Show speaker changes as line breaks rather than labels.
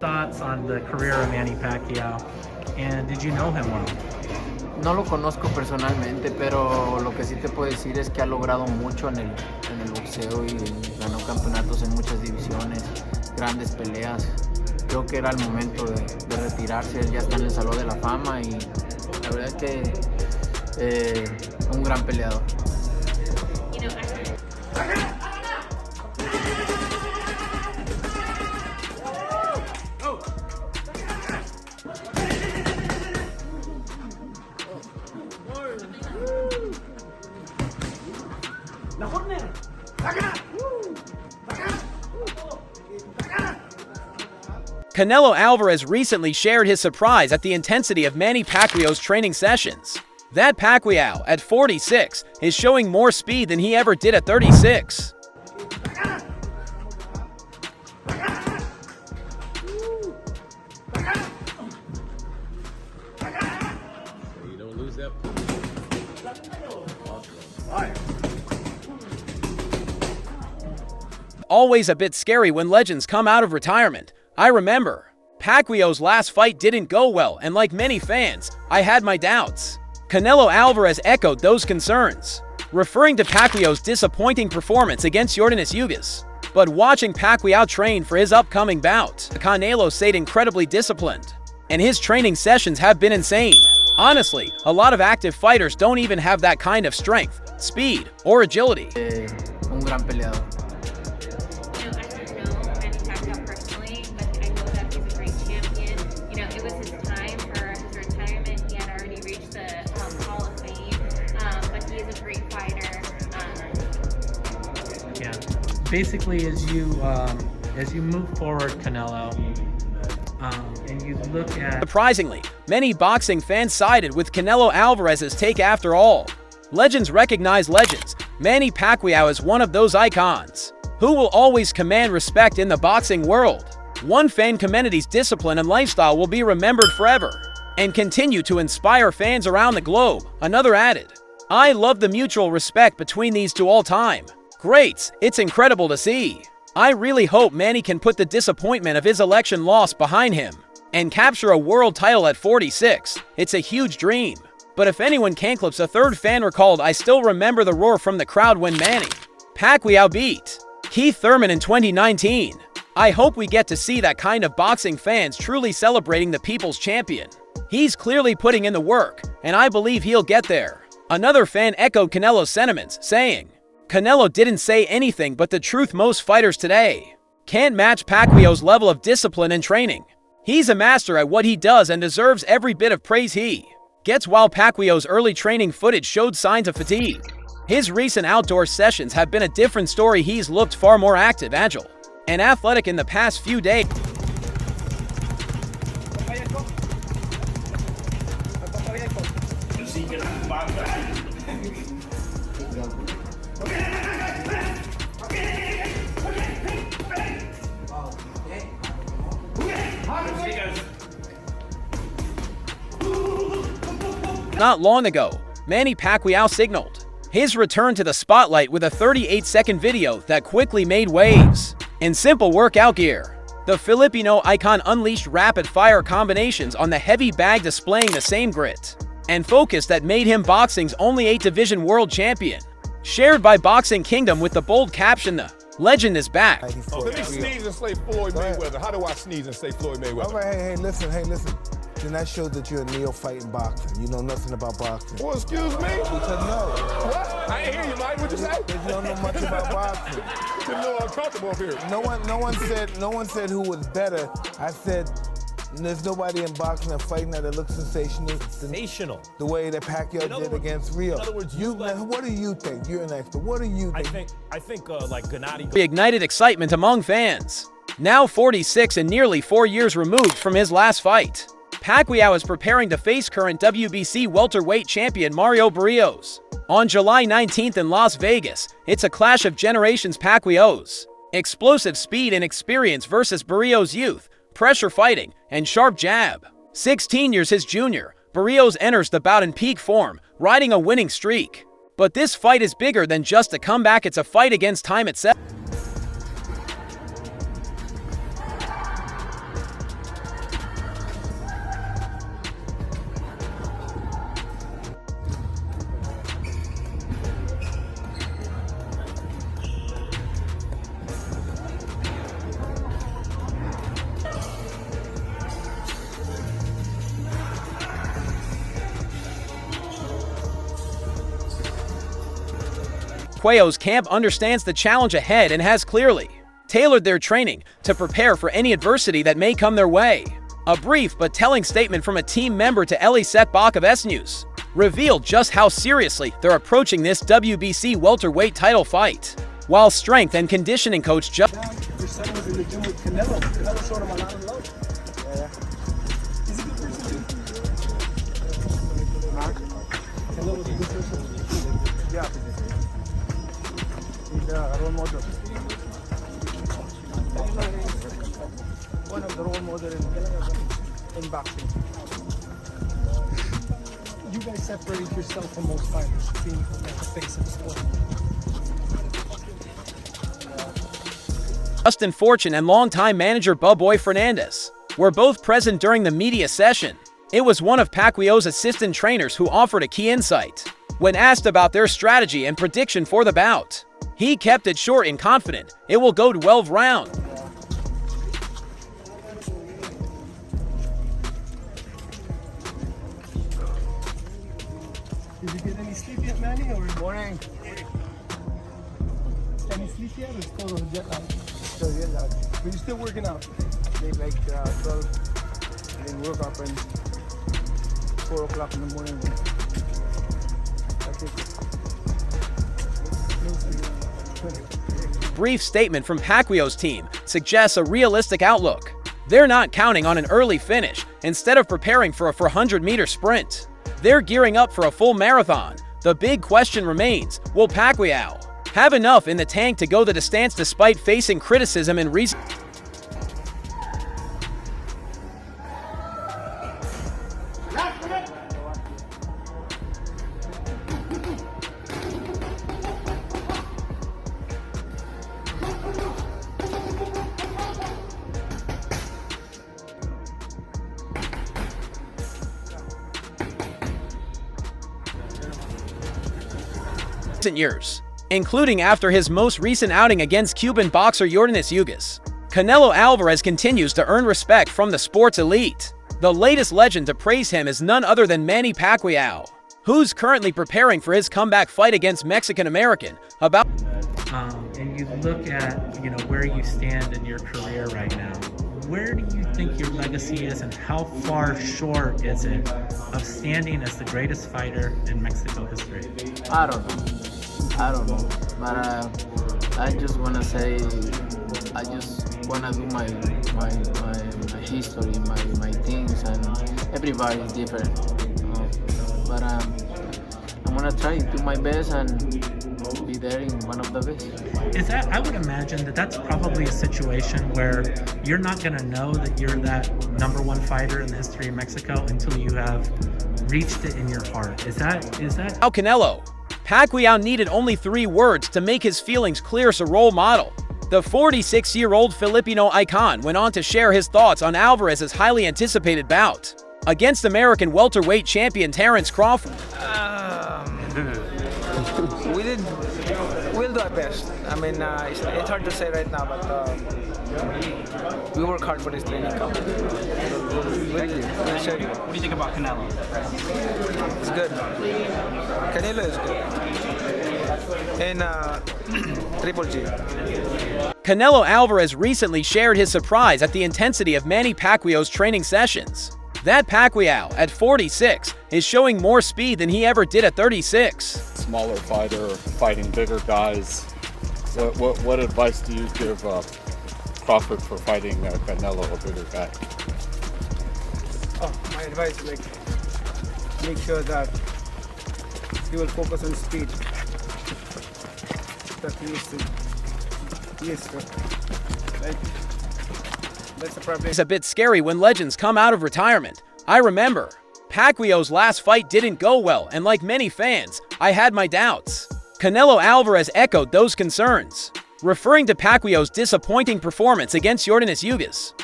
Thoughts on the career of Manny Pacquiao, and did you know him well?
No lo conozco personalmente, pero lo que sí te puedo decir es que ha logrado mucho en el boxeo y ganó campeonatos en muchas divisiones, grandes peleas. Creo que era el momento de retirarse, él ya está en el Salón de la Fama y la verdad es que un gran peleador.
Canelo Alvarez recently shared his surprise at the intensity of Manny Pacquiao's training sessions. That Pacquiao, at 46, is showing more speed than he ever did at 36.
You don't lose that.
Always a bit scary when legends come out of retirement. I remember, Pacquiao's last fight didn't go well, and like many fans, I had my doubts. Canelo Alvarez echoed those concerns, referring to Pacquiao's disappointing performance against Yordenis Ugas. But watching Pacquiao train for his upcoming bout, Canelo stayed incredibly disciplined, and his training sessions have been insane. Honestly, a lot of active fighters don't even have that kind of strength, speed, or agility.
Un gran peleador.
Basically, as you move forward, Canelo, and you look at...
Surprisingly, many boxing fans sided with Canelo Alvarez's take after all. Legends recognize legends. Manny Pacquiao is one of those icons, who will always command respect in the boxing world. One fan community's discipline and lifestyle will be remembered forever, and continue to inspire fans around the globe, another added. I love the mutual respect between these two all time. Greats, it's incredible to see. I really hope Manny can put the disappointment of his election loss behind him and capture a world title at 46. It's a huge dream. But if anyone can, clips a third fan recalled, I still remember the roar from the crowd when Manny Pacquiao beat Keith Thurman in 2019. I hope we get to see that kind of boxing fans truly celebrating the people's champion. He's clearly putting in the work, and I believe he'll get there. Another fan echoed Canelo's sentiments, saying, Canelo didn't say anything but the truth. Most fighters today can't match Pacquiao's level of discipline and training. He's a master at what he does and deserves every bit of praise he gets. While Pacquiao's early training footage showed signs of fatigue, his recent outdoor sessions have been a different story. He's looked far more active, agile, and athletic in the past few days. Not long ago, Manny Pacquiao signaled his return to the spotlight with a 38-second video that quickly made waves. In simple workout gear, the Filipino icon unleashed rapid-fire combinations on the heavy bag, displaying the same grit and focus that made him boxing's only 8-division world champion. Shared by Boxing Kingdom with the bold caption, "The legend is back."
Let me sneeze and say Floyd Mayweather. How do I sneeze and say Floyd Mayweather?
All right, hey, listen. Then that shows that you're a neophyte in boxing. You know nothing about boxing.
Well, excuse me?
Because no.
What? I ain't hear you, Mike. What'd you say?
Because you don't know much about boxing.
It's a little uncomfortable up here.
No one said who was better. I said there's nobody in boxing that fighting that looks sensational. The way that Pacquiao did against Rio.
In other words,
what do you think? You're an expert. What do you think?
I think like Gennady
Ignited excitement among fans. Now 46 and nearly 4 years removed from his last fight, Pacquiao is preparing to face current WBC welterweight champion Mario Barrios on July 19th in Las Vegas. It's a clash of generations: Pacquiao's explosive speed and experience versus Barrios' youth, pressure fighting, and sharp jab. 16 years his junior, Barrios enters the bout in peak form, riding a winning streak. But this fight is bigger than just a comeback. It's a fight against time itself. Pacquiao's camp understands the challenge ahead and has clearly tailored their training to prepare for any adversity that may come their way. A brief but telling statement from a team member to Eli Setbach of S News revealed just how seriously they're approaching this WBC welterweight title fight. While strength and conditioning coach
Your son was in the gym with Canelo. Canelo showed him a lot of love. Yeah. He's a good person too. Canelo was a good person. Yeah. He's a role model. One of the role models in boxing. You guys separate yourself from most fighters, being like the face of the sport.
Justin Fortune and longtime manager Bubboy Fernandez were both present during the media session. It was one of Pacquiao's assistant trainers who offered a key insight. When asked about their strategy and prediction for the bout, he kept it short and confident it will go 12 rounds.
Did you get any sleep yet, Manny? Or
Morning.
any sleep yet? Or it's still on jet lag?
So yeah, like,
But you're still working out.
maybe like 12, and then work up and 4 o'clock in the morning. That's it.
Brief statement from Pacquiao's team suggests a realistic outlook. They're not counting on an early finish. Instead of preparing for a 400-meter sprint, they're gearing up for a full marathon. The big question remains, will Pacquiao have enough in the tank to go the distance despite facing criticism in recent years, including after his most recent outing against Cuban boxer Yordenis Ugas. Canelo Alvarez continues to earn respect from the sport's elite. The latest legend to praise him is none other than Manny Pacquiao, who's currently preparing for his comeback fight against Mexican-American.
And you look at, where you stand in your career right now. Where do you think your legacy is, and how far short is it of standing as the greatest fighter in Mexico history?
I don't know. But I just want to say, I just want to do my history, my things, and everybody is different. But I'm going to try to do my best and be there in one of the best.
I would imagine that's probably a situation where you're not going to know that you're that #1 fighter in the history of Mexico until you have reached it in your heart. Is that?
How Canelo? Pacquiao needed only 3 words to make his feelings clear as a role model. The 46-year-old Filipino icon went on to share his thoughts on Alvarez's highly anticipated bout against American welterweight champion Terence Crawford.
We'll do our best. I mean, it's hard to say right now, but we work hard for this training camp. We'll show you.
What do you think about Canelo?
It's good. Canelo is good. And Triple G.
Canelo Alvarez recently shared his surprise at the intensity of Manny Pacquiao's training sessions. That Pacquiao, at 46, is showing more speed than he ever did at 36.
Smaller fighter, fighting bigger guys. What advice do you give Crawford for fighting Canelo, a bigger guy?
Oh, my advice is make sure that he will focus on speed. That he is that's the problem.
It's a bit scary when legends come out of retirement. I remember, Pacquiao's last fight didn't go well, and like many fans, I had my doubts. Canelo Alvarez echoed those concerns, referring to Pacquiao's disappointing performance against Yordenis Ugas.